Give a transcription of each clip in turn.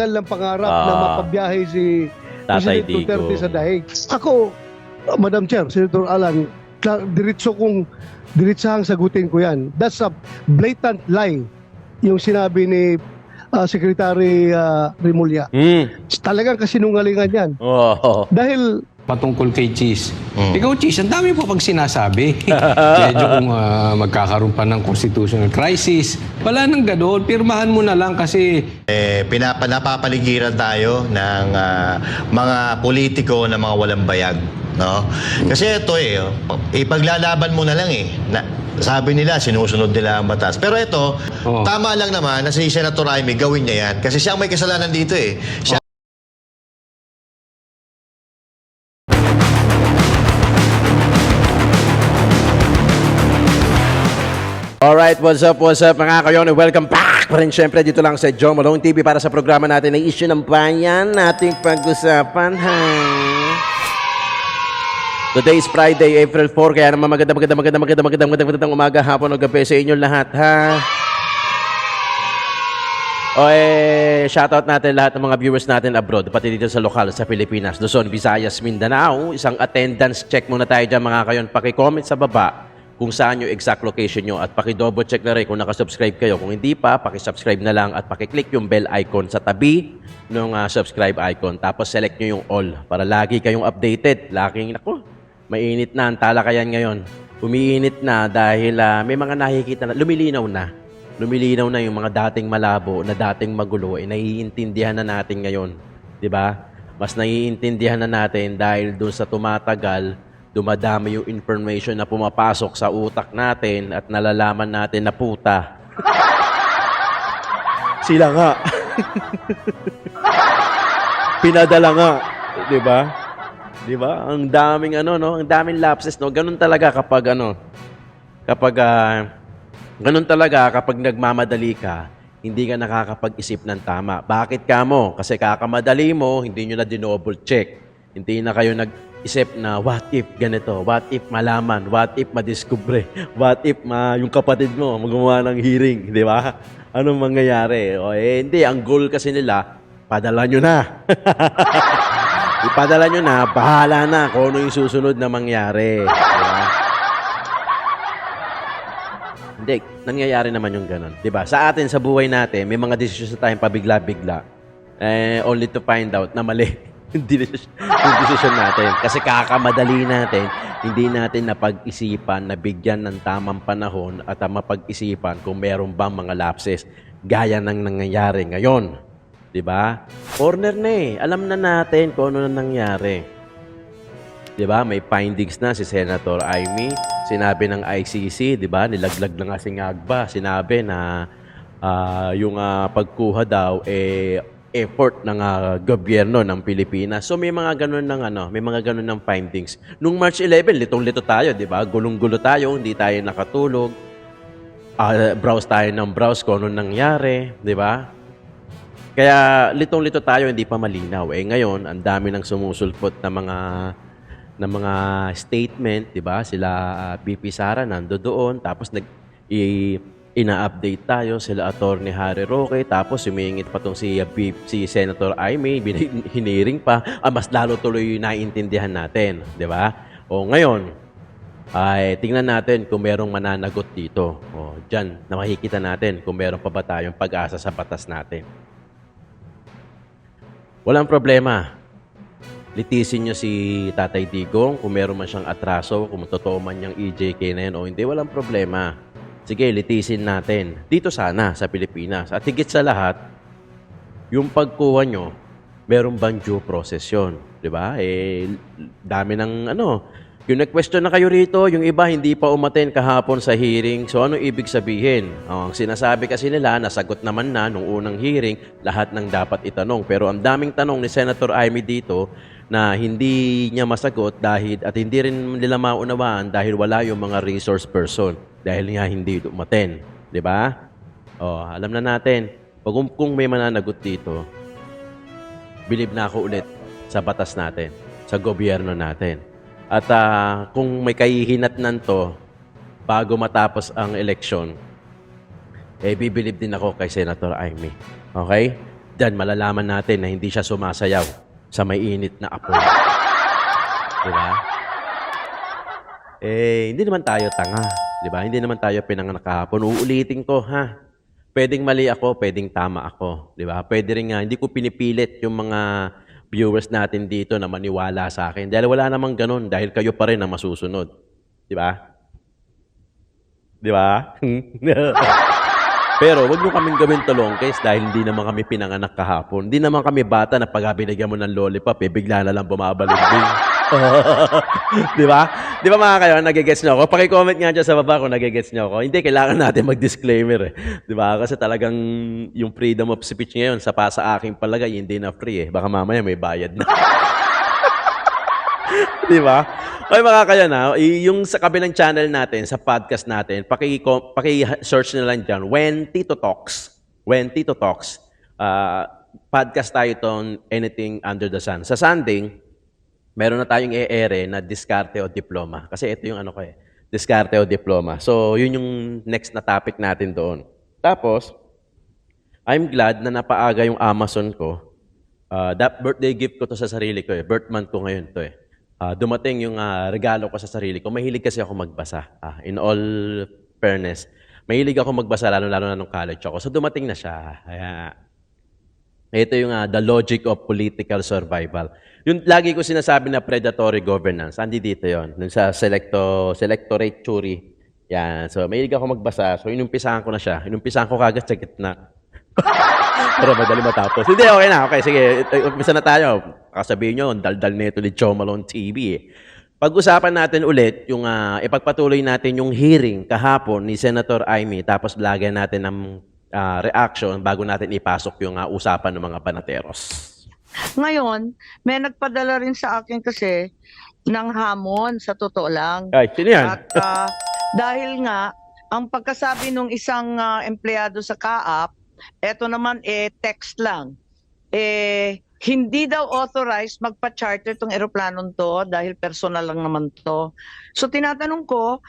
ng pangarap na mapabiyahe si Tatay President Duterte Digong. sa daig. Ako, Madam Chair, Senator Alan, diritsahang sagutin ko yan. That's a blatant lie yung sinabi ni Secretary Remulla. Talagang kasinungalingan yan. Oh. Dahil patungkol kay Cheese. Ikaw, Cheese, ang dami po pag sinasabi. Medyo kung magkakaroon pa ng constitutional crisis, wala nang ganoon. Pirmahan mo na lang kasi Napapaligiran tayo ng mga politiko na mga walang bayag, no? Kasi ito ipaglalaban mo na lang sabi nila sinusunod nila ang batas. Pero ito, tama lang naman na si Senator Amy gawin niya yan kasi siya ang may kasalanan dito Siya Alright, what's up mga kayon? Welcome back pa rin syempre dito lang sa Joe Malone TV para sa programa natin na Issue ng Bayan nating pag-usapan. Today is Friday, April 4, kaya naman magandang umaga, hapon o gabi sa inyo lahat, ha? Shoutout natin lahat ng mga viewers natin abroad, pati dito sa lokal, sa Pilipinas, Luzon, Visayas, Mindanao. Isang attendance check muna tayo dyan mga kayon. Paki-comment sa baba kung saan yung exact location nyo at paki-double check na rin kung nakasubscribe kayo. Kung hindi pa, paki-subscribe na lang at paki-click yung bell icon sa tabi ng subscribe icon. Tapos select nyo yung all para lagi kayong updated. Mainit na ang talakayan ngayon. Umiinit na dahil may mga nakikita na, lumilinaw na yung mga dating malabo, na dating magulo, naiintindihan na natin ngayon. 'Di ba? Mas naiintindihan na natin dahil doon sa tumatagal, dumadami yung information na pumapasok sa utak natin at nalalaman natin na puta. Sila nga. Pinadala nga. 'Di ba? 'Di ba? Ang daming ang daming lapses, no? Ganun talaga kapag ganun talaga kapag nagmamadali ka, hindi ka nakakapag-isip ng tama. Bakit ka mo? Kasi kakamadali mo, hindi nyo na dinouble check. Hindi na kayo nag-isip na what if ganito, what if malaman, what if madiskubre, what if yung kapatid mo gumawa ng hearing, di ba? Anong mangyayari? Hindi. Ang goal kasi nila, padala nyo na. Ipadala nyo na, bahala na kung ano yung susunod na mangyari. Diba? Hindi, nangyayari naman yung ganun. Diba? Sa atin, sa buhay natin, may mga desisyon tayong pabigla-bigla. Only to find out na mali yung desisyon natin. Kasi kakamadali natin, hindi natin napag-isipan, nabigyan ng tamang panahon at mapag-isipan kung meron bang mga lapses gaya ng nangyayari ngayon. Diba? Corner na Alam na natin kung ano na nangyari. Diba? May findings na si Senator Amy. Sinabi ng ICC, diba? Nilaglag na nga si Ngagba. Sinabi na yung pagkuha daw effort ng gobyerno ng Pilipinas. So may mga ganun ng findings. Nung March 11, litong-lito tayo, diba? Gulong-gulo tayo, hindi tayo nakatulog. Browse tayo ng browse kung ano nangyari, diba? Kaya litong-lito tayo, hindi pa malinaw. Ngayon, ang dami ng sumusulpot na mga statement, 'di ba? Sila BP Sara nandoon, tapos ina-update tayo sila Attorney Harry Roque, tapos humingit pa tong si Senator Amy, hiniring pa. Mas lalo tuloy naiintindihan natin, 'di ba? Ngayon, ay tingnan natin kung merong mananagot dito. Diyan, na makikita natin kung meron pa ba tayong pag-asa sa batas natin. Walang problema. Litisin nyo si Tatay Digong kung meron man siyang atraso, kung totoo man yung EJK na yun o hindi, walang problema. Sige, litisin natin. Dito sana, sa Pilipinas. At higit sa lahat, yung pagkuha nyo, meron bang due process yun? Diba? Dami ng yung nag-question na kayo rito, yung iba hindi pa umaten kahapon sa hearing. So, ano ibig sabihin? Ang sinasabi kasi nila, nasagot naman na nung unang hearing, lahat ng dapat itanong. Pero ang daming tanong ni Senator Amy dito na hindi niya masagot at hindi rin nila maunawaan dahil wala yung mga resource person. Dahil nga hindi umaten. Diba? Alam na natin, kung may mananagot dito, believe na ako ulit sa batas natin, sa gobyerno natin. At kung may kahihinatnan to, bago matapos ang eleksyon, bibilib din ako kay Senator Amy. Okay? Diyan malalaman natin na hindi siya sumasayaw sa may init na apoy. Di ba? Hindi naman tayo tanga. Di ba? Hindi naman tayo pinanganak kahapon. Uulitin ko, ha? Pwedeng mali ako, pwedeng tama ako. Di ba? Pwede rin nga, hindi ko pinipilit yung mga viewers natin dito na maniwala sa akin. Dahil wala namang ganun. Dahil kayo pa rin ang masusunod. Di ba? Di ba? Pero wag nyo kaming gawin tulongkes dahil hindi naman kami pinanganak kahapon. Hindi naman kami bata na pag binigyan mo ng lollipop, bigla na lang bumabalimbing. Di ba? Di ba mga kayo, nagigets nyo ako? Paki-comment nga dyan sa baba kung nagigets nyo ako. Hindi, kailangan natin mag-disclaimer Di ba? Kasi talagang yung freedom of speech ngayon, sa aking palagay, hindi na free Baka mamaya may bayad na. Di ba? Okay mga kayo na, yung sa kabilang channel natin, sa podcast natin, paki-search na lang dyan, When Tito Talks. When Tito Talks. Podcast tayo itong Anything Under the Sun. Sa Sunday, meron na tayong e-ere na diskarte o diploma. Kasi ito yung diskarte o diploma. So, yun yung next na topic natin doon. Tapos, I'm glad na napaaga yung Amazon ko. That birthday gift ko to sa sarili ko Birth month ko ngayon to dumating yung regalo ko sa sarili ko. Mahilig kasi ako magbasa. In all fairness, mahilig ako magbasa lalo-lalo na nung college ako. So dumating na siya. Ito yung The Logic of Political Survival. Yung lagi ko sinasabi na predatory governance, andi dito yon. Dun sa Selectorate Theory. Yan. So mahilig ako magbasa. So inumpisahan ko na siya. Inumpisahan ko kagad sa gitna. Para madali matapos. Hindi, okay na. Okay, sige. Umpisa na tayo. Kasabihin nyo, daldal nito ni Joe Malone TV Pag-usapan natin ulit yung ipagpatuloy natin yung hearing kahapon ni Senator Amy tapos lagyan natin ng reaction bago natin ipasok yung usapan ng mga banateros. Ngayon, may nagpadala rin sa akin kasi ng hamon sa totoo lang. Ay, sino yan? At dahil nga, ang pagkasabi ng isang empleyado sa CAAP, eto naman text lang. Hindi daw authorized magpa-charter tong eroplanong to dahil personal lang naman to. So tinatanong ko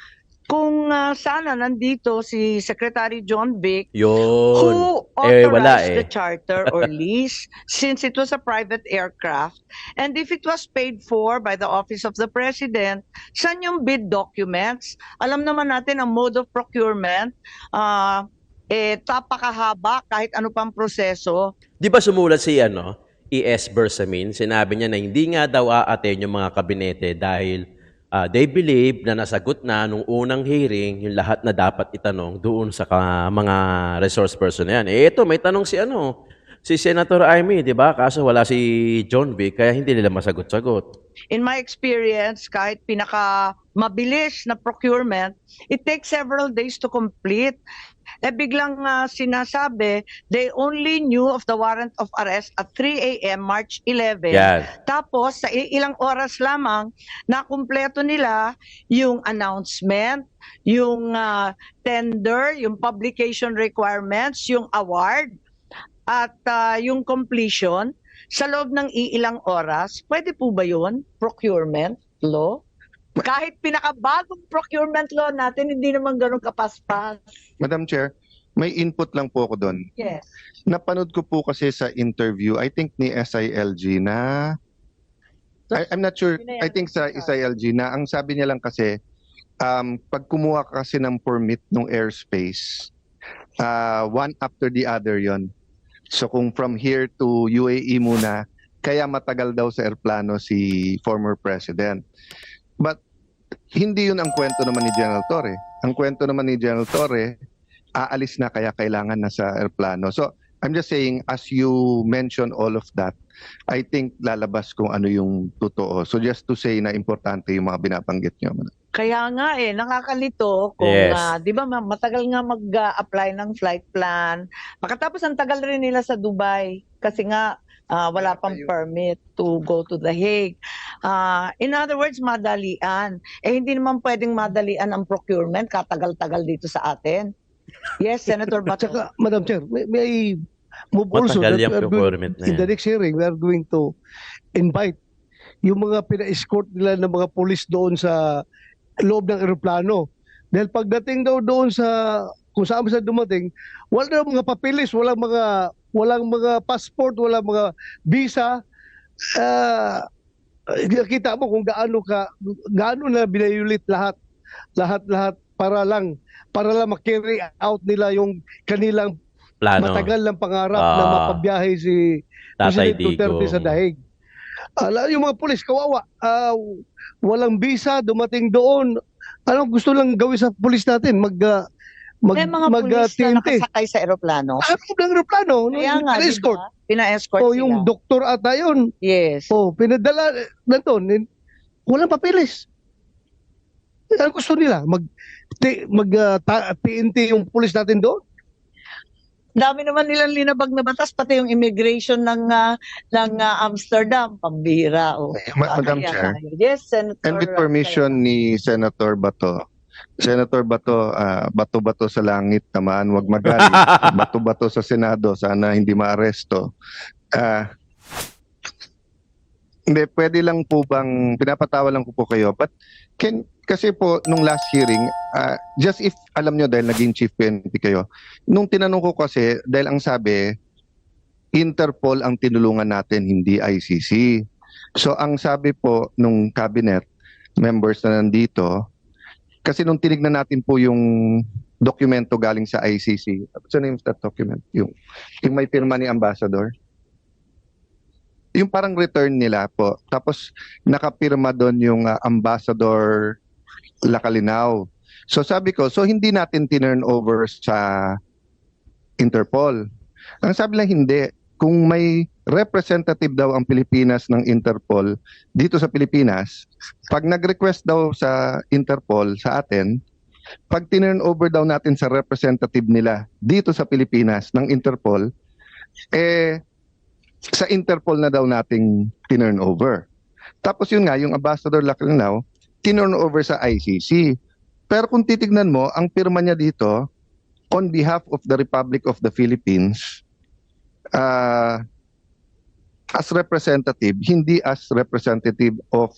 kung sana nandito si Secretary John Vic Yun. who authorized wala the charter or lease since it was a private aircraft and if it was paid for by the Office of the President, saan yung bid documents? Alam naman natin ang mode of procurement, tapakahaba kahit ano pang proseso. Di ba sumulat si E.S. Bersamin? Sinabi niya na hindi nga daw aaten yung mga kabinete dahil they believe na nasagot na nung unang hearing yung lahat na dapat itanong doon sa mga resource person na yan. Ito, may tanong si Senator Amy, di ba? Kaso wala si John Vic, kaya hindi nila masagot-sagot. In my experience, kahit pinaka-mabilis na procurement, it takes several days to complete. Biglang sinasabi, they only knew of the warrant of arrest at 3 a.m. March 11. Yan. Tapos, sa ilang oras lamang, nakumpleto nila yung announcement, yung tender, yung publication requirements, yung award, at yung completion. Sa loob ng ilang oras, pwede po ba yun? Procurement law? Kahit pinakabagong procurement law natin, hindi naman ganun kapaspas. Madam Chair, may input lang po ako doon. Yes. Napanood ko po kasi sa interview, I think ni SILG na, I'm not sure, I think sa SILG na, ang sabi niya lang kasi, pag kumuha ka kasi ng permit ng airspace, one after the other yon. So kung from here to UAE muna, kaya matagal daw sa airplano si former President. But hindi yun ang kwento naman ni General Torre. Ang kwento naman ni General Torre, aalis na kaya kailangan na sa airplano. So, I'm just saying, as you mention all of that, I think lalabas kung ano yung totoo. So, just to say na importante yung mga binabanggit nyo. Kaya nga nakakalito kung, Yes. di ba matagal nga mag-apply ng flight plan. Makatapos ang tagal rin nila sa Dubai kasi nga wala pang permit to go to The Hague. In other words, madalian. Hindi naman pwedeng madalian ang procurement, katagal-tagal dito sa atin. Yes, Senator Bato. Tsaka, Madam Chair, may move also Matagal that yung we are procurement na in yan. the next hearing, we are going to invite yung mga pina-escort nila ng mga polis doon sa loob ng eroplano. Dahil pagdating daw doon sa kung saan sa dumating, wala mga papilis, wala mga walang mga passport, walang mga visa. Kita mo kung gaano na binayulit lahat para lang ma-carry out nila yung kanilang Plano. matagal ng pangarap na mapabiyahe si Tatay President Duterte Digong. sa daig. Yung mga pulis, kawawa. Walang visa, dumating doon. Ano gusto lang gawin sa pulis natin? May mga pulis na nakasakay sa eroplano. Ng aeroplano. Kaya nga, Escort. diba? Pina-escort sila. Yung doktor ata yun. Yes. Pinadala na doon. Walang papeles. Ano gusto nila? TNT yung pulis natin doon? Dami naman nilang linabag na batas, pati yung immigration ng Amsterdam, pambira. Madam Kaya Chair. tayo. Yes, Senator. And with permission ni Senator Bato, bato-bato sa langit naman, wag magalit. Bato-bato sa Senado, sana hindi maaresto. Hindi, pwede lang po bang, pinapatawa lang ko po kayo, but kasi po, nung last hearing, just if alam nyo dahil naging chief PNP kayo, nung tinanong ko kasi, dahil ang sabi, Interpol ang tinulungan natin, hindi ICC. So ang sabi po nung cabinet members na nandito, kasi nung tinignan natin po yung dokumento galing sa ICC, what's the name of that document? Yung may pirma ni Ambassador. Yung parang return nila po. Tapos nakapirma doon yung Ambassador Lacalinaw. So sabi ko, so hindi natin tinurn over sa Interpol. Ang sabi lang hindi. Kung may representative daw ang Pilipinas ng Interpol dito sa Pilipinas, pag nag-request daw sa Interpol sa atin, pag tinurn over daw natin sa representative nila dito sa Pilipinas ng Interpol, sa Interpol na daw nating tinurn over. Tapos yun nga, yung Ambassador Lacalinaw, tinurn over sa ICC. Pero kung titignan mo, ang pirma niya dito, on behalf of the Republic of the Philippines, as representative, hindi as representative of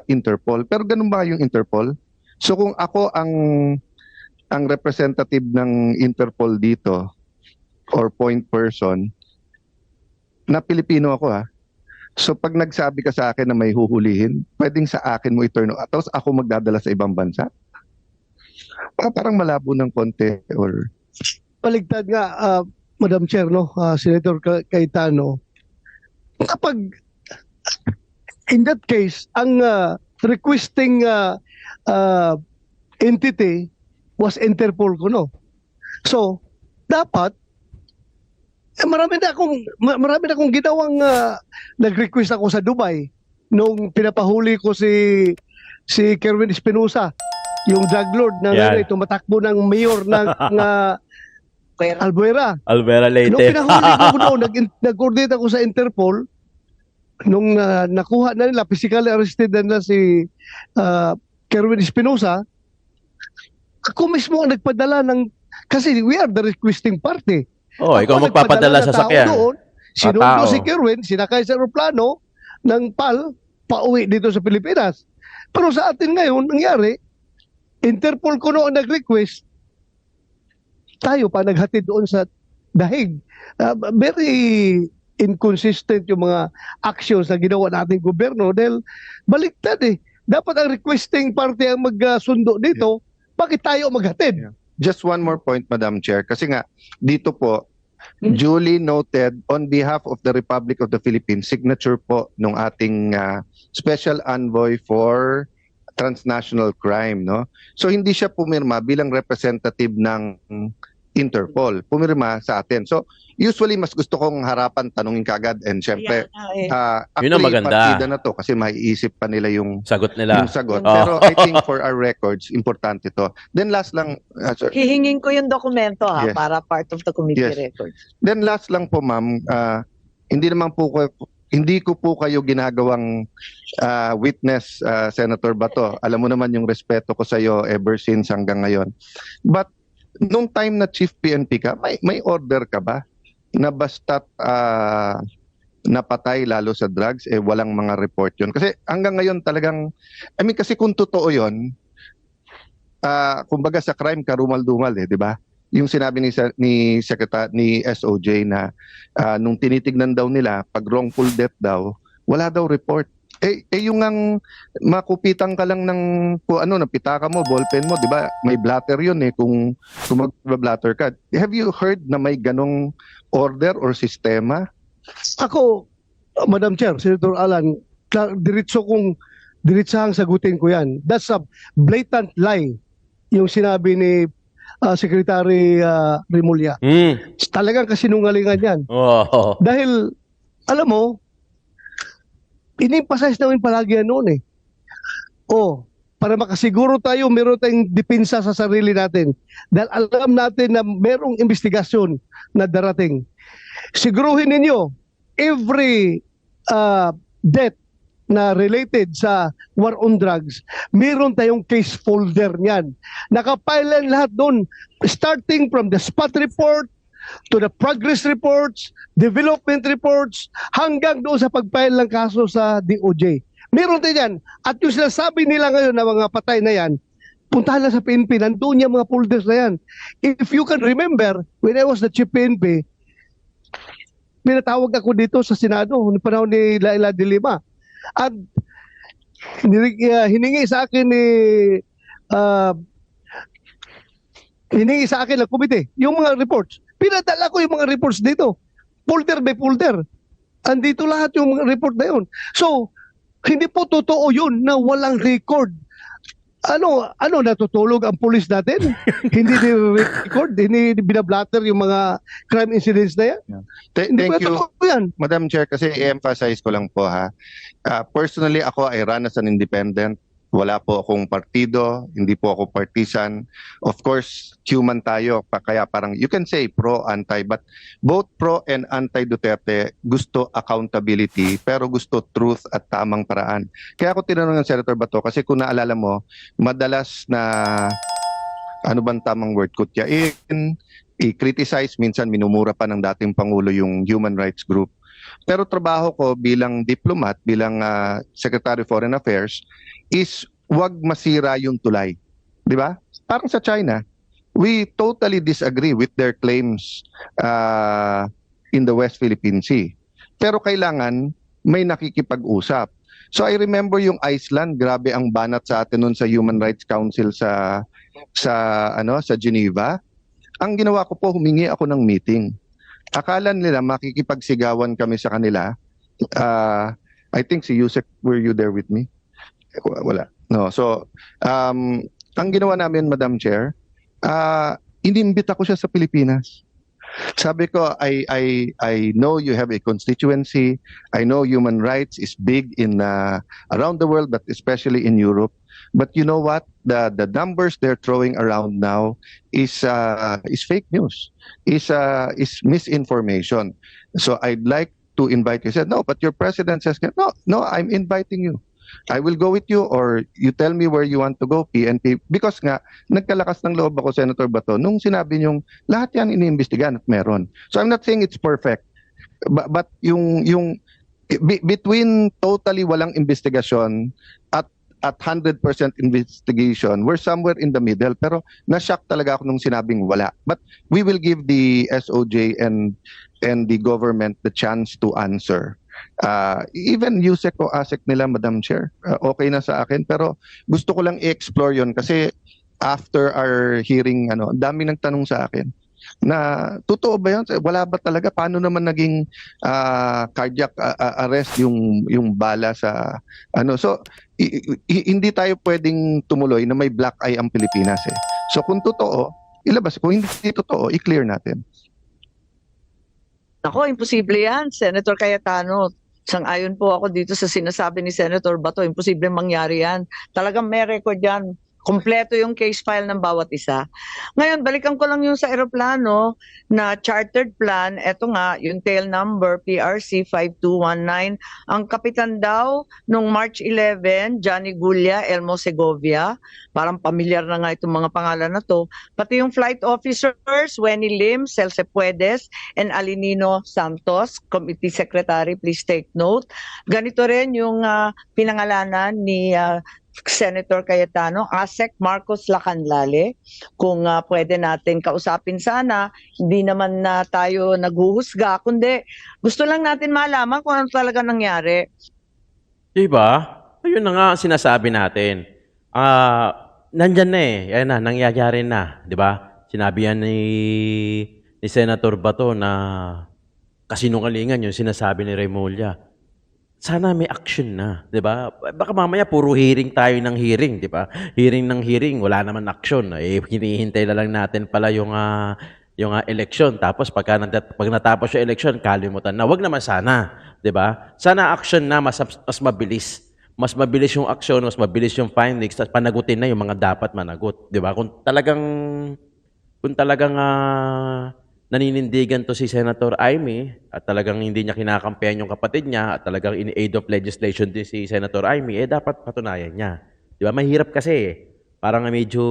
Interpol. Pero ganun ba yung Interpol? So kung ako ang representative ng Interpol dito, or point person, na Pilipino ako so pag nagsabi ka sa akin na may huhulihin, pwedeng sa akin mo i-turn over, tapos ako magdadala sa ibang bansa? Parang malabo ng konti or... Paligtad nga, Madam Chair, no? Senator Cayetano, kapag in that case, ang requesting entity was Interpol ko, no? So, dapat marami na akong ginawang nag-request ako sa Dubai nung pinapahuli ko si Kerwin Espinosa, yung drug lord na tumatakbo ng mayor ng Albuera. Leyte. Nung pinahuli ko doon, nag-coordinate ako sa Interpol. Nung nakuha na nila, physically arrested na nila si Kerwin Espinosa, ako mismo ang nagpadala kasi we are the requesting party. Ikaw magpapadala sa sakyan. Sinundo si Kerwin, sinakay sa aeroplano ng PAL, pauwi dito sa Pilipinas. Pero sa atin ngayon, nangyari, Interpol ko noon nag-request, tayo pa naghatid doon sa dahig. Very inconsistent yung mga actions na ginawa nating gobyerno dahil baliktad Dapat ang requesting party ang magsundo dito, bakit tayo maghatid? Just one more point, Madam Chair. Kasi nga, dito po, duly noted on behalf of the Republic of the Philippines, signature po nung ating Special Envoy for Transnational Crime, no? So hindi siya pumirma bilang representative ng Interpol. Pumirma sa atin. So usually mas gusto kong harapan tanungin kagad and syempre Yun ang maganda. partida na to kasi maiisip pa nila yung Sagot nila. yung sagot. Pero I think for our records, importante to. Then last lang, sir. Hihingin ko yung dokumento Yes. para part of the committee Yes. records. Then last lang po, ma'am, hindi ko po kayo ginagawang witness, Senator Bato. Alam mo naman yung respeto ko sa iyo ever since hanggang ngayon. But nung time na Chief PNP ka, may order ka ba na basta't napatay lalo sa drugs, walang mga report yun? Kasi hanggang ngayon talagang, kasi kung totoo yun, kumbaga sa crime, karumal-dumal di ba? yung sinabi ni SOJ na nung tinitignan daw nila pag wrongful death daw, wala daw report. Yung ang makupitan ka lang ng ng pitaka mo, ballpen mo, 'di ba? May blatter 'yun kung mag-blatter ka. Have you heard na may ganong order or sistema? Ako, Madam Chair, Senator Alan, diritsahang sagutin ko yan. That's a blatant lie yung sinabi ni Secretary Remulla. Talagang kasinungalingan yan. Oh. Dahil, alam mo, in-emphasize namin palagi yan noon para makasiguro tayo, meron tayong depensa sa sarili natin. Dahil alam natin na merong investigasyon na darating. Siguruhin ninyo, every death na related sa war on drugs, meron tayong case folder niyan. Nakapile lahat doon, starting from the spot report, to the progress reports, development reports, hanggang doon sa pag-file ng kaso sa DOJ. Meron tayo yan. At yung sinasabi nila ngayon na mga patay na yan, puntahan lang sa PNP, nandun yung mga folders na yan. If you can remember, when I was the chief PNP, pinatawag ako dito sa Senado noong panahon ni Laila de Lima. At hiningi sa akin ng komite yung mga reports. Pinadala ko yung mga reports dito. Folder by folder. Andito lahat yung mga report na yun. So, hindi po totoo yun na walang record. Ano natutulog ang pulis natin? Hindi ni-record, hindi binablatter yung mga crime incidents na yan. Hindi Thank po you, totoo yan. Madam Chair, kasi i-emphasize ko lang po personally, ako ay run as an independent. Wala po akong partido, hindi po ako partisan. Of course, human tayo, kaya parang you can say pro-anti, but both pro and anti-Duterte gusto accountability, pero gusto truth at tamang paraan. Kaya ako tinanong ng Senator Bato, kasi kung naalala mo, madalas na, ano bang tamang word, kutyain, i-criticize, minsan minumura pa ng dating Pangulo yung human rights group. Pero trabaho ko bilang diplomat, bilang Secretary of Foreign Affairs, is wag masira yung tulay. Di ba? Parang sa China, we totally disagree with their claims in the West Philippine Sea. Pero kailangan may nakikipag-usap. So I remember yung Iceland, grabe ang banat sa atin nun sa Human Rights Council sa Geneva. Ang ginawa ko po, humingi ako ng meeting. Akala nila makikipagsigawan kami sa kanila. I think si Yusek, were you there with me? Wala. No. So, ang ginawa namin, Madam Chair, inimbita ko siya sa Pilipinas. Sabi ko, I know you have a constituency. I know human rights is big in around the world, but especially in Europe. But you know what? The numbers they're throwing around now is fake news. Is misinformation. So I'd like to invite you. He said, no, but your president says, no, I'm inviting you. I will go with you, or you tell me where you want to go, PNP. Because nga, nagkalakas ng loob ako, Senator Bato, nung sinabi niyong lahat yan iniimbestigahan at meron. So I'm not saying it's perfect. But yung between totally walang investigasyon at 100% investigation, we're somewhere in the middle. Pero na-shock talaga ako nung sinabing wala. But we will give the SOJ and the government the chance to answer. Even Yusek o ASEC nila, Madam Chair, okay na sa akin. Pero gusto ko lang i-explore yun kasi after our hearing, ang dami nagtanong sa akin na totoo ba yan? Wala ba talaga? Paano naman naging cardiac arrest yung bala sa So hindi tayo pwedeng tumuloy na may black eye ang Pilipinas So kung totoo, ilabas. Kung hindi totoo, i-clear natin. Ako, imposible yan, Senator Cayetano. Sang-ayon po ako dito sa sinasabi ni Senator Bato. Imposible mangyari yan. Talagang may record yan. Kompleto yung case file ng bawat isa. Ngayon, balikan ko lang yung sa eroplano na chartered plan. Ito nga, yung tail number, PRC 5219. Ang kapitan daw, nung March 11, Johnny Gulla, Elmo Segovia. Parang pamilyar na nga itong mga pangalan na to. Pati yung flight officers, Wenny Lim, Celce Puedes, and Alinino Santos, Committee Secretary, please take note. Ganito rin yung pinangalanan ni Senator Cayetano, ASEC Marcos Lacanlale, kung pwede natin kausapin sana, hindi naman na tayo naghuhusga, kundi gusto lang natin malaman kung ano talaga nangyari. Diba? Ayun na nga ang sinasabi natin. Nandyan na eh. Ayan na, nangyayari na. Diba? Sinabi yan ni Senator Bato na kasinungalingan yung sinasabi ni Remulla. Sana may action na, 'di ba? Baka mamaya puro hearing tayo ng hearing, 'di ba? Hearing ng hearing, wala naman action. Eh hinihintay na lang natin pala yung election. Tapos pag natapos yung election, kalimutan na. Wag naman sana, 'di ba? Sana action na mas mabilis. Mas mabilis yung action, mas mabilis yung findings, at panagutin na yung mga dapat managot, 'di ba? Kung talagang naninindigan to si Senator Amy at talagang hindi niya kinakampihan yung kapatid niya at talagang in aid of legislation din si Senator Amy, dapat patunayan niya. Di ba? Mahirap kasi parang medyo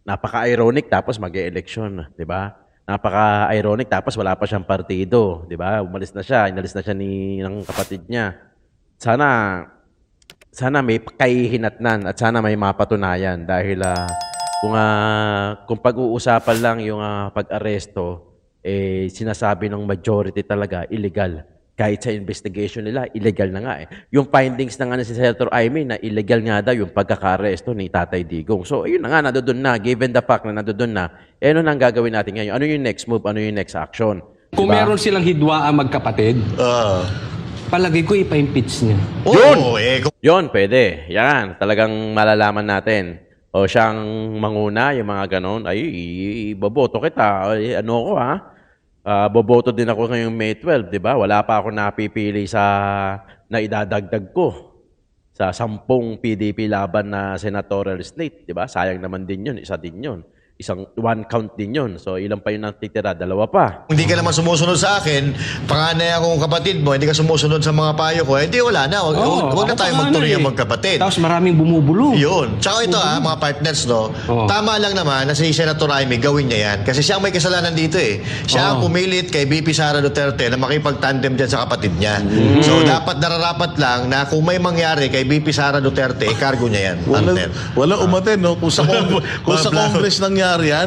napaka-ironic tapos mag-e-election. Di ba? Napaka-ironic tapos wala pa siyang partido. Di ba? Inalis na siya ng kapatid niya. Sana may kahihinatnan at sana may mapatunayan dahil kung pag-uusapan lang yung pag-aresto, sinasabi ng majority talaga illegal. Kahit sa investigation nila, illegal na nga eh. Yung findings na nga si Senator Amy na illegal nga daw yung pagkaka-aresto ni Tatay Digong. So, ayun na nga, nandoon na. Given the fact na nandoon na, ano na ang gagawin natin ngayon? Ano yung next move? Ano yung next action? Kung meron silang hidwaan magkapatid, palagay ko ipa-impeach niya. Yun, pwede. Yan, talagang malalaman natin. O siyang manguna, yung mga ganon, ay, boboto kita. Ay, ano ko ha? Boboto din ako ngayong May 12, di ba? Wala pa ako napipili na idadagdag ko sa 10 PDP laban na senatorial slate, di ba? Sayang naman din yun, isa din yun. One count din yun. So, ilan pa yun ang titira? 2 pa. Hindi ka naman sumusunod sa akin, panganay akong kapatid mo, hindi ka sumusunod sa mga payo ko, hindi wala na. Huwag na tayo magtuloy magkapatid. Tapos maraming bumubulong. Yun. Tsaka ito mga partners, no? Tama lang naman na si Senator Amy gawin niya yan. Kasi siya ang may kasalanan dito eh. Siya ang pumilit kay BP Sara Duterte na makipag-tandem dyan sa kapatid niya. So, dapat nararapat lang na kung may mangyari kay BP Sara Duterte, ikargo niya yan. Wala umaten, no? Kung sa Congress nangyari yan,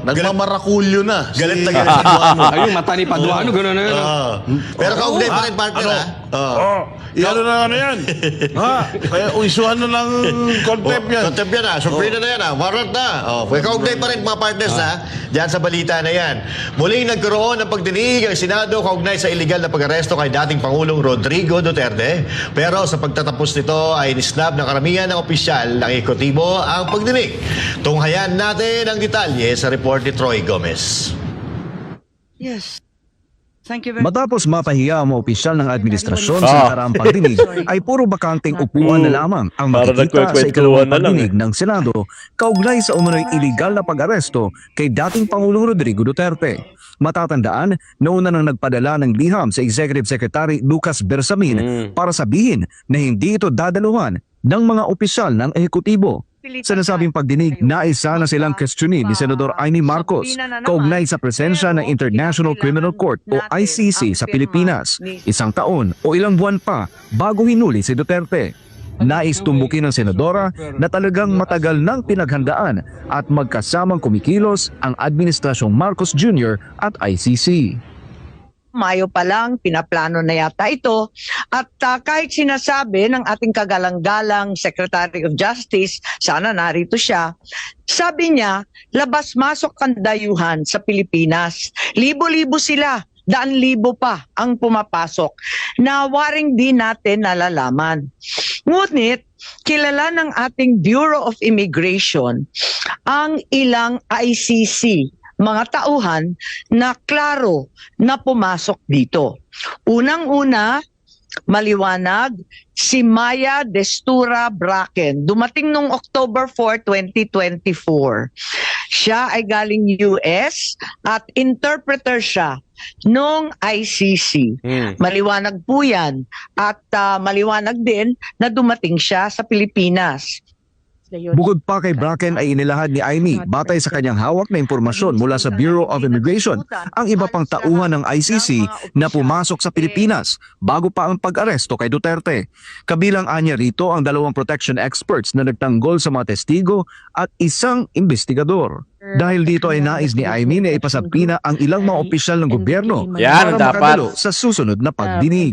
nagmamarakulyo na. Galit na galit sa Paduano. Ayun, mata ni Paduano, gano'n na yun. Pero kaugnay pa rin, partner, ha? Yan na yan. Kaya isuhan na ng contempt yan. Contempt yan, ha? Supreme na yan, ha? Warrant na. Kaugnay pa rin, mga partners, ha? Diyan sa balita na yan. Muling nagkaroon ng pagdinig ang Senado kaugnay sa illegal na pag-aresto kay dating Pangulong Rodrigo Duterte. Pero sa pagtatapos nito ay nisnab ng karamihan ng opisyal ng ekotibo ang pagdinig. Tunghayan natin ang detalye sa report ni Troy Gomez. Yes. Thank you very much. Matapos mapahiya ang mga opisyal ng administrasyon sa nakaraang pagdinig, ay puro bakanteng upuan na lamang ang makikita sa ikalawang pagdinig ng Senado kaugnay sa umano'y iligal na pag-aresto kay dating Pangulong Rodrigo Duterte. Matatandaan, nauna nang nagpadala ng liham sa Executive Secretary Lucas Bersamin para sabihin na hindi ito dadaluhan ng mga opisyal ng ehekutibo. Sa nasabing pagdinig, naisa na silang questionin ni Senador Amy Marcos kaugnay sa presensya ng International Criminal Court o ICC sa Pilipinas, 1 taon o ilang buwan pa bago hinuli si Duterte. Nais tumbukin ng senadora na talagang matagal nang pinaghandaan at magkasamang kumikilos ang Administrasyong Marcos Jr. at ICC. Mayo pa lang, pinaplano na yata ito. At kahit sinasabi ng ating kagalang-galang Secretary of Justice, sana narito siya, sabi niya, labas-masok ang dayuhan sa Pilipinas. Libo-libo sila, 100,000 pa ang pumapasok na waring di natin nalalaman. Ngunit, kilala ng ating Bureau of Immigration ang ilang ICC mga tauhan na klaro na pumasok dito. Unang-una, maliwanag, si Maya Destura Bracken. Dumating noong October 4, 2024. Siya ay galing US at interpreter siya noong ICC. Maliwanag po yan. At maliwanag din na dumating siya sa Pilipinas. Bukod pa kay Bracken ay inilahad ni Aimee batay sa kanyang hawak na impormasyon mula sa Bureau of Immigration ang iba pang tauhan ng ICC na pumasok sa Pilipinas bago pa ang pag-aresto kay Duterte. Kabilang anya rito ang 2 protection experts na nagtanggol sa mga testigo at isang investigador. Dahil dito ay nais ni Aimee na ipasabina ang ilang mga opisyal ng gobyerno Yan ang para dapat. makadalo sa susunod na pagdinig.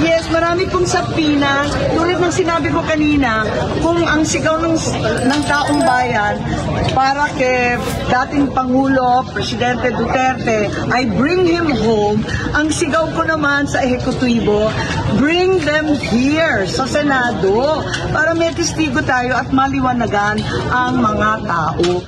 Yes, marami pong sabina. Tulad ng sinabi ko kanina, kung ang sigaw ng taong bayan para kay dating Pangulo, Presidente Duterte, ay bring him home, ang sigaw ko naman sa ehekutibo, bring them here sa Senado para may testigo tayo at maliwanagan ang mga tao.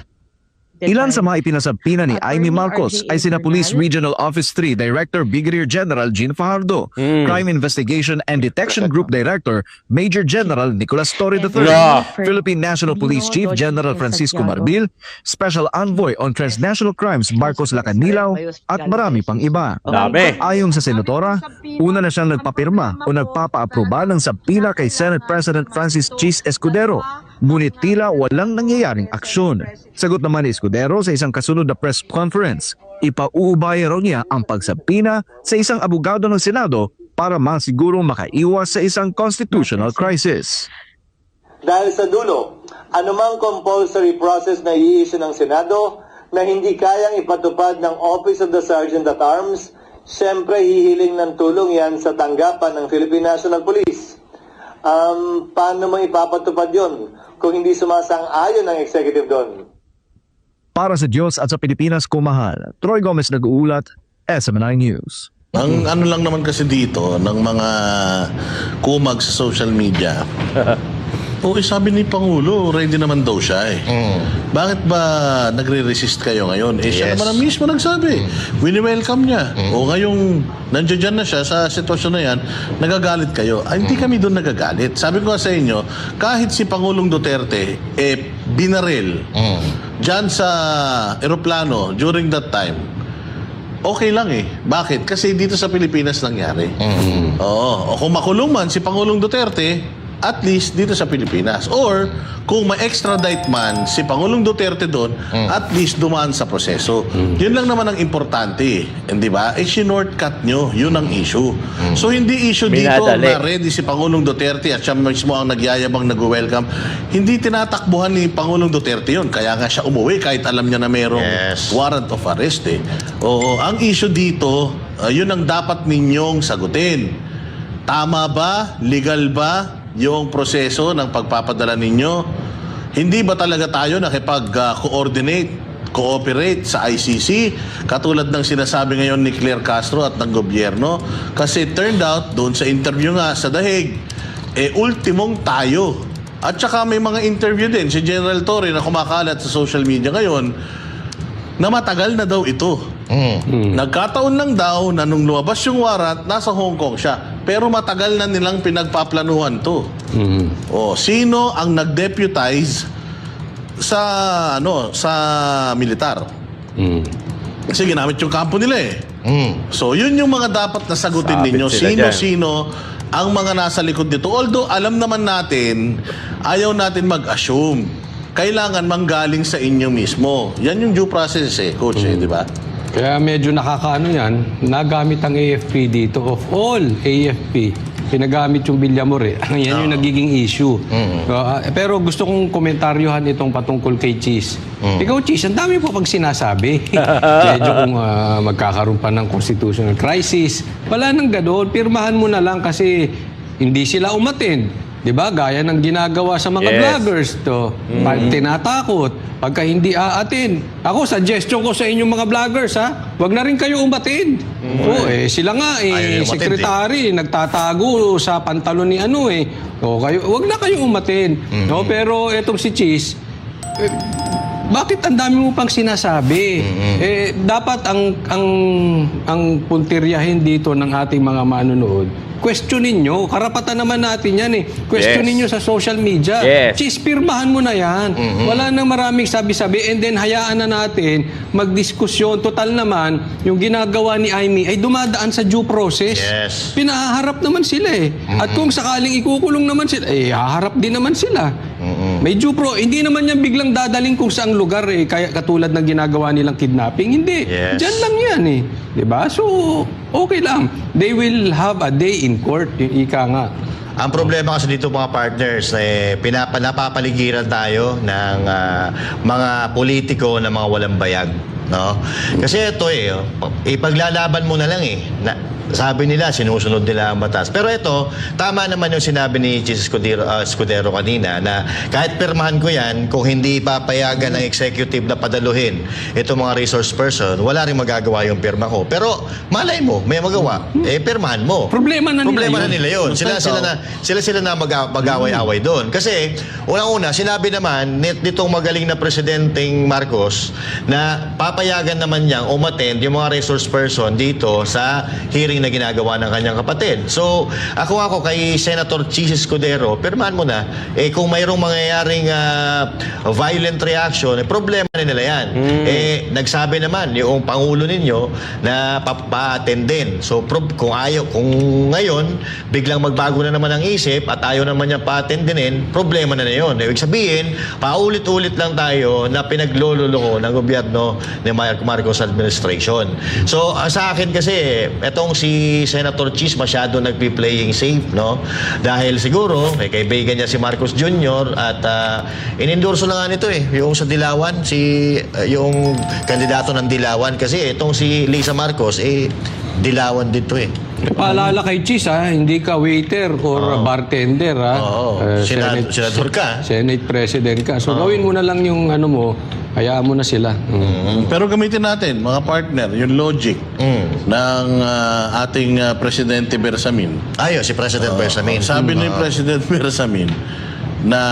Ilan sa mga ipinasabina ni Aimee Marcos ay sina Police Regional Office 3 Director Brigadier General Gene Fajardo, Crime Investigation and Detection Group Director Major General Nicolas Torre III, Philippine National Police Chief General Francisco Marbil, Special Envoy on Transnational Crimes Marcos Lacanilao at marami pang iba. Dami. Ayon sa senadora, una na siyang nagpapirma o nagpapaaproba ng sabina kay Senate President Francis Chis Escudero, ngunit tila walang nangyayaring aksyon. Sagot naman ni Escudero sa isang kasunod na press conference, ipauubaya raw niya ang pagsabina sa isang abogado ng Senado para masigurong makaiwas sa isang constitutional crisis. Dahil sa dulo, anumang compulsory process na i-issue ng Senado na hindi kayang ipatupad ng Office of the Sergeant at Arms, siyempre hihiling ng tulong yan sa tanggapan ng Philippine National Police. Paano mo ipapatupad yon kung hindi sumasang-ayon ng executive doon? Para sa Diyos at sa Pilipinas kumahal, Troy Gomez nag-uulat, SMNI News. Ang ano lang naman kasi dito ng mga kumag sa social media. Sabi ni Pangulo, ready naman daw siya eh. Bakit ba nagre-resist kayo ngayon? Siya naman ang mismo nagsabi. Wini-welcome niya. Ngayong nandiyan na siya sa sitwasyon na yan, nagagalit kayo. Hindi kami doon nagagalit. Sabi ko sa inyo, kahit si Pangulong Duterte, binaril dyan sa eroplano during that time, okay lang eh. Bakit? Kasi dito sa Pilipinas nangyari. O kung makulong man si Pangulong Duterte, at least dito sa Pilipinas. Or, kung ma-extradite man si Pangulong Duterte doon, at least dumaan sa proseso. Yun lang naman ang importante. Di ba? Sinortcut nyo. Yun ang issue. So, hindi issue dito na ready si Pangulong Duterte at siya mismo ang nagyayabang nag-welcome. Hindi tinatakbuhan ni Pangulong Duterte yun. Kaya nga siya umuwi kahit alam niya na merong warrant of arrest eh. Ang issue dito, yun ang dapat ninyong sagutin. Tama ba? Legal ba yung proseso ng pagpapadala ninyo? Hindi ba talaga tayo cooperate sa ICC katulad ng sinasabi ngayon ni Claire Castro at ng gobyerno? Kasi turned out, doon sa interview nga sa Dahig, ultimong tayo. At saka may mga interview din si General Torre na kumakalat sa social media ngayon na matagal na daw ito. Nagkataon lang daw na nung lumabas yung warrant, nasa Hong Kong siya. Pero matagal na nilang pinagpaplanuhan to. Sino ang nag-deputize sa militar? Kasi ginamit yung kampo nila eh. So yun yung mga dapat na sagutin ninyo. Sino-sino ang mga nasa likod nito. Although alam naman natin, ayaw natin mag-assume. Kailangan manggaling sa inyo mismo. Yan yung due process Coach di ba? Kaya medyo nakakaano yan, nagamit ang AFP dito. Of all AFP, pinagamit yung Villamor Yan yung nagiging issue. Pero gusto kong komentaryohan itong patungkol kay Chis. Ikaw, Chis, ang dami po pag sinasabi. Medyo kung magkakaroon pa ng constitutional crisis. Wala nang ganoon. Pirmahan mo na lang kasi hindi sila umattend. Diba? Gaya ng ginagawa sa mga vloggers to. Tinatakot. Pagka hindi aatin. Ako, suggestion ko sa inyong mga vloggers, wag na rin kayo umatin. Sila nga, secretary, nagtatago sa pantalon ni kayo, wag na kayo umatin. Pero etong si Chis, bakit ang dami mo pang sinasabi? Dapat ang puntiryahin dito ng ating mga manonood, questionin nyo. Karapatan naman natin yan eh. Questionin nyo sa social media. Pirmahan mo na yan. Wala nang maraming sabi-sabi and then hayaan na natin magdiskusyon. Total naman, yung ginagawa ni Aimee ay dumadaan sa due process. Pinahaharap naman sila eh. At kung sakaling ikukulong naman sila, haharap din naman sila. May due hindi naman yan biglang dadaling kung saang lugar eh, kaya katulad ng ginagawa nilang kidnapping. Hindi. Diyan lang yan eh. Diba? So, okay lang. They will have a day in court, yung ika nga. Ang problema kasi dito mga partners, napapaligiran tayo ng mga politiko na mga walang bayag. No? Kasi ito ipaglalaban mo na lang eh. Sabi nila, sinusunod nila ang batas. Pero ito, tama naman yung sinabi ni Chis Escudero kanina na kahit pirmahan ko yan, kung hindi papayagan ng executive na padaluhin itong mga resource person, wala rin magagawa yung pirma ko. Pero malay mo, may magawa. Pirmahan mo. Problema na nila yun. Sila na mag-away-away doon. Kasi, unang-una, sinabi naman nitong magaling na presidenteng Marcos na papayagan naman niyang umattend yung mga resource person dito sa hearing na ginagawa ng kanyang kapatid. So, ako kay Senator Chis Escudero, pirmahan mo na, kung mayroong mangyayaring violent reaction, problema na nila yan. Nagsabi naman yung Pangulo ninyo na pa-attend din. So, kung ngayon, biglang magbago na naman ang isip at ayaw naman niya pa-attendinin, problema na yun. Ibig sabihin, paulit-ulit lang tayo na pinagloloko ng gobyerno ni Marcos administration. So, sa akin kasi, etong si Senator Chis masyado nagpi-playing safe, no? Dahil siguro, kaibigan niya si Marcos Jr. at inendorso na nga nito yung sa Dilawan, yung kandidato ng Dilawan. Kasi itong si Lisa Marcos, Dilawan dito Paalala kay Chis hindi ka waiter or bartender senador ka. Senate President ka. So gawin mo na lang yung ano mo, hayaan mo na sila. Pero gamitin natin, mga partner, yung logic ng ating Presidente Bersamin. Si President Bersamin. Sabi ni President Bersamin na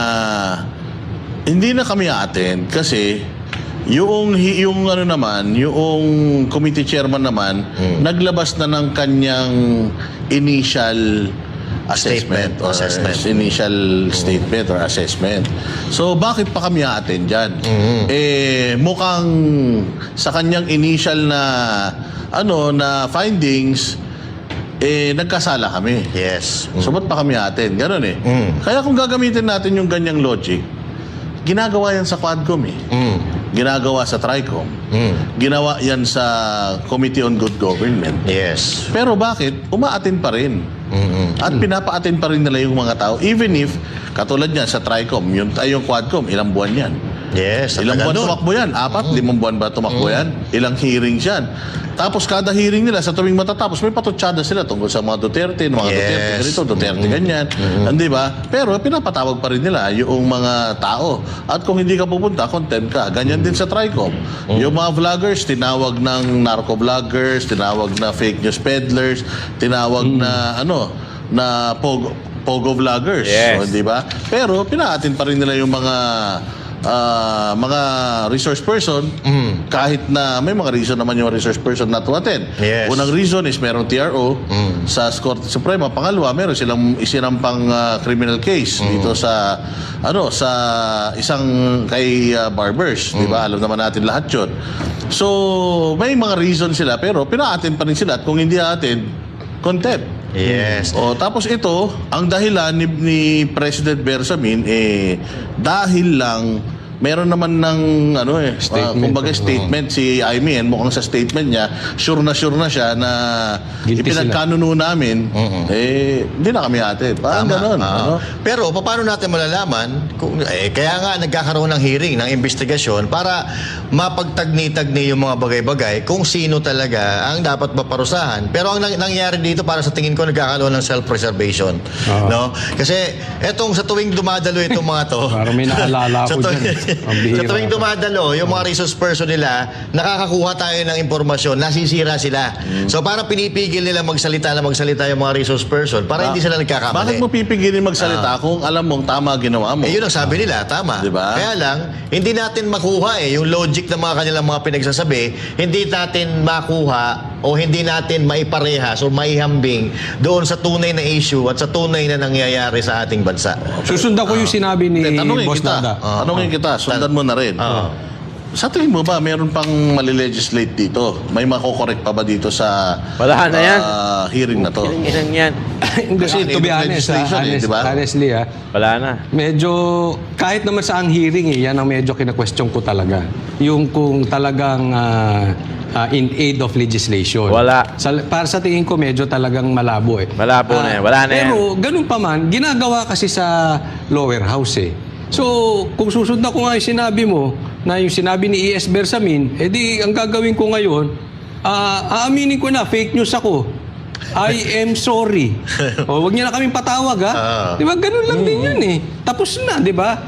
hindi na kami attend kasi yung ano naman, yung committee chairman naman, naglabas na ng kanyang initial assessment or initial statement or assessment. So bakit pa kami attend diyan? Mukhang sa kanyang initial na na findings nagkasala kami. So ba't pa kami attend? Ganun Kaya kung gagamitin natin yung ganyang logic, ginagawa yan sa Quadcom ginagawa sa TRICOM. Ginawa yan sa Committee on Good Government. Pero bakit? Umaattend pa rin. At pinapa-attend pa rin nila yung mga tao. Even if, katulad yan sa TRICOM, yung Quadcom, ilang buwan yan. Ilang buwan tumakbo yan? 4, 5 buwan ba tumakbo yan? Ilang hearings yan? Tapos kada hearing nila sa tuwing matatapos, may patutsada sila tungkol sa mga Duterte, Duterte ganito, Duterte ganyan. Di ba? Pero pinapatawag pa rin nila yung mga tao. At kung hindi ka pupunta, contempt ka. Ganyan din sa TRICOM. Yung mga vloggers, tinawag ng narco-vloggers, tinawag na fake news peddlers, tinawag na na pogo vloggers. So, di ba? Pero pinaatin pa rin nila yung mga resource person kahit na may mga reason naman yung resource person not to attend. Unang reason is merong TRO sa Korte Suprema. Pangalawa, meron silang isinampang criminal case dito sa sa isang kay Barbers, di ba? Alam naman natin lahat yun. So may mga reason sila pero pina-attend pa rin sila at kung hindi attend, contempt. Tapos ito, ang dahilan ni President Bersamin dahil lang meron naman ng statement si Aimee, mukhang sa statement niya sure na siya na ipinagkanuno namin hindi na kami attend. Parang ganon. Pero paano natin malalaman kung, kaya nga nagkakaroon ng hearing, ng investigasyon para mapagtagni-tagni yung mga bagay-bagay kung sino talaga ang dapat maparusahan. Pero ang nangyayari dito para sa tingin ko nagkakaroon ng self-preservation. No? Kasi etong sa tuwing dumadalo itong mga to parang may naalala ko dyan. bihira. Sa tuwing dumadalo, yung mga resource person nila, nakakakuha tayo ng impormasyon, nasisira sila. So parang pinipigil nila magsalita yung mga resource person para hindi sila nagkakamali. Bakit mo pipigilin magsalita kung alam mong tama ginawa mo? Yun ang sabi nila, tama. Diba? Kaya lang, hindi natin makuha yung logic ng mga kanilang mga pinagsasabi, hindi natin makuha o hindi natin maiparehas o maihambing doon sa tunay na issue at sa tunay na nangyayari sa ating bansa. Susundan ko yung sinabi ni Tanungin Boss kita. Nada. Tanungin kita, sundan mo na rin. Sa tingin mo ba, meron pang malilegislate dito? May makokorek pa ba dito sa Wala na yan. Hearing na to? Ilang yan. Kasi to be honest, legislation diba? honestly, Wala na. medyo, kahit naman sa ang hearing, yan ang medyo kina-question ko talaga. Yung kung talagang in aid of legislation. Wala. Para sa tingin ko, medyo talagang malabo eh. Malabo na yan. Wala na yan. Pero ganun pa man, ginagawa kasi sa lower house eh. So, kung susundan ko nga yung sinabi mo, na yung sinabi ni E.S. Bersamin, edi ang gagawin ko ngayon, aaminin ko na, fake news ako. I am sorry. O, wag niya na kaming patawag, ha? Di ba? Ganun lang din yun eh. Tapos na, di ba?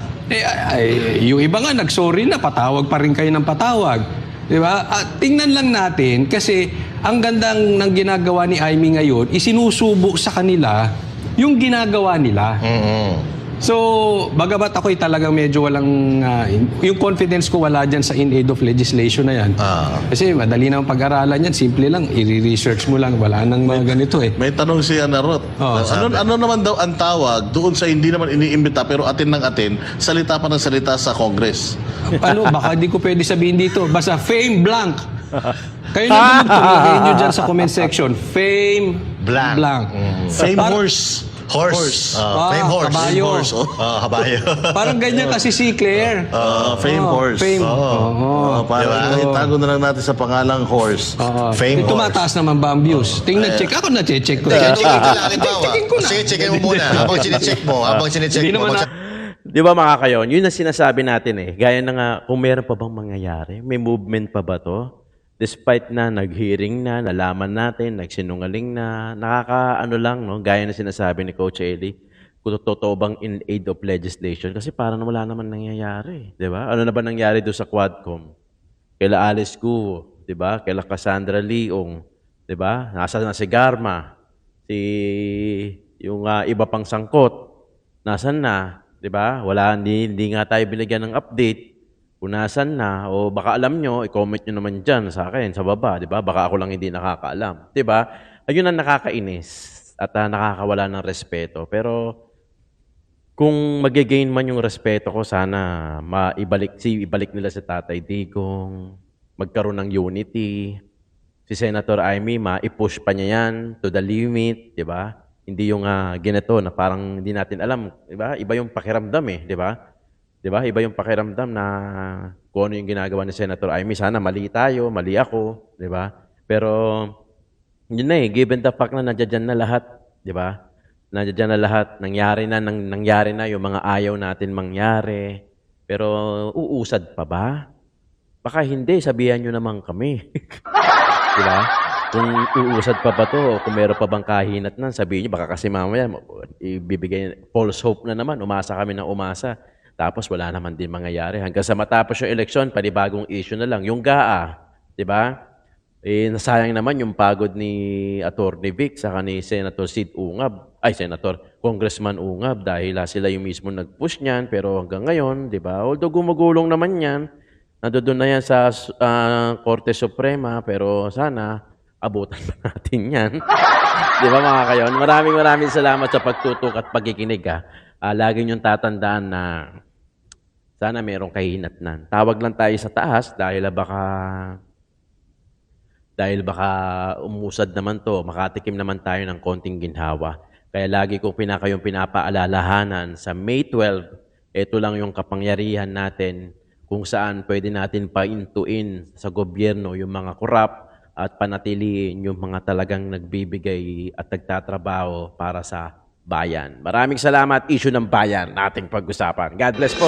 Yung iba nga, nag-sorry na, patawag pa rin kayo ng patawag. Di ba? Tingnan lang natin, kasi ang gandang ng ginagawa ni Aimee ngayon, isinusubo sa kanila yung ginagawa nila. So, bagamat ako'y talagang medyo walang, yung confidence ko wala dyan sa in aid of legislation na yan. Kasi madali na ang pag-aralan yan, simple lang, i-research mo lang, wala nang mga ganito eh. May tanong si Ana Ruth. Ano naman daw ang tawag doon sa hindi naman iniimbita pero atin ng atin, salita pa ng salita sa Congress? Ano, baka di ko pwede sabihin dito, basta fame blank. Kayo na ilagay nyo dyan sa comment section, fame blank. Fame horse. Horse. Fame horse. Kabayo. Horse. Kabayo. Parang ganyan kasi si Claire. Fame horse. Fame. Parang itago na lang natin sa pangalang horse. Fame horse. Tumataas naman ba ang views? Tingnan, check. Ako na-check ko. Checkin ko lang, halimbawa. Checkin ko na. Sige, checkin mo muna. Habang sinicheck mo, Hindi naman na. Di ba mga kayon? Yun ang sinasabi natin eh. Gaya na nga, kung meron pa bang mangyayari, may movement pa ba to? Despite na nag-hearing na, nalaman natin, nagsinungaling na, nakakaano lang, no? Gaya na sinasabi ni Coach Eli, kung totoo bang in aid of legislation, kasi parang wala naman nangyayari, di ba? Ano na ba nangyari doon sa Quadcom? Kaila Alice Guo, di ba? Kaila Cassandra Leong, di ba? Nasa na si Garma, yung iba pang sangkot, nasan na, di ba? Wala, hindi nga tayo binigyan ng update. Kung nasan na, o baka alam nyo, i-comment nyo naman dyan sa akin, sa baba, di ba? Baka ako lang hindi nakakaalam. Di ba? Ayun ang nakakainis at nakakawala ng respeto. Pero kung mag-gain man yung respeto ko, sana ibalik nila sa Tatay Digong, magkaroon ng unity. Si Senator Aimee, i-push pa niya yan to the limit, di ba? Hindi yung ginito na parang hindi natin alam, di ba? Iba yung pakiramdam eh, di ba? Di ba? Iba yung pakiramdam na kung ano yung ginagawa ni Senator Aimee. Sana mali tayo, mali ako, di ba? Pero yun na eh, given the fact na nandiyan na lahat, di ba? Nandiyan na lahat, nangyari na yung mga ayaw natin mangyari. Pero uusad pa ba? Baka hindi, sabihan nyo naman kami. Di ba? Kung uusad pa ba to, kung meron pa bang kahinat nan, sabihin nyo, baka kasi mamaya ibibigay false hope na naman, umasa kami ng umasa. Tapos wala naman din mangyayari. Hanggang sa matapos yung eleksyon, panibagong issue na lang. Yung GAA, di ba? Nasayang naman yung pagod ni Atty. Vic saka ni Senator Sid Ungab. Congressman Ungab dahil sila yung mismo nag-push niyan. Pero hanggang ngayon, di ba? Although gumugulong naman yan, nandoon na yan sa Korte Suprema, pero sana abutan pa natin yan. Di ba mga kayon? Maraming salamat sa pagtutok at pagkikinig. Lagi niyong tatandaan na sana merong kahinatnan. Tawag lang tayo sa taas dahil baka umusad naman to, makatikim naman tayo ng konting ginhawa. Kaya lagi kong pinapaalalahanan sa May 12, ito lang yung kapangyarihan natin kung saan pwede natin paintuin sa gobyerno yung mga korap at panatiliin yung mga talagang nagbibigay at nagtatrabaho para sa bayan. Maraming salamat, issue ng bayan, nating pag-usapan. God bless po.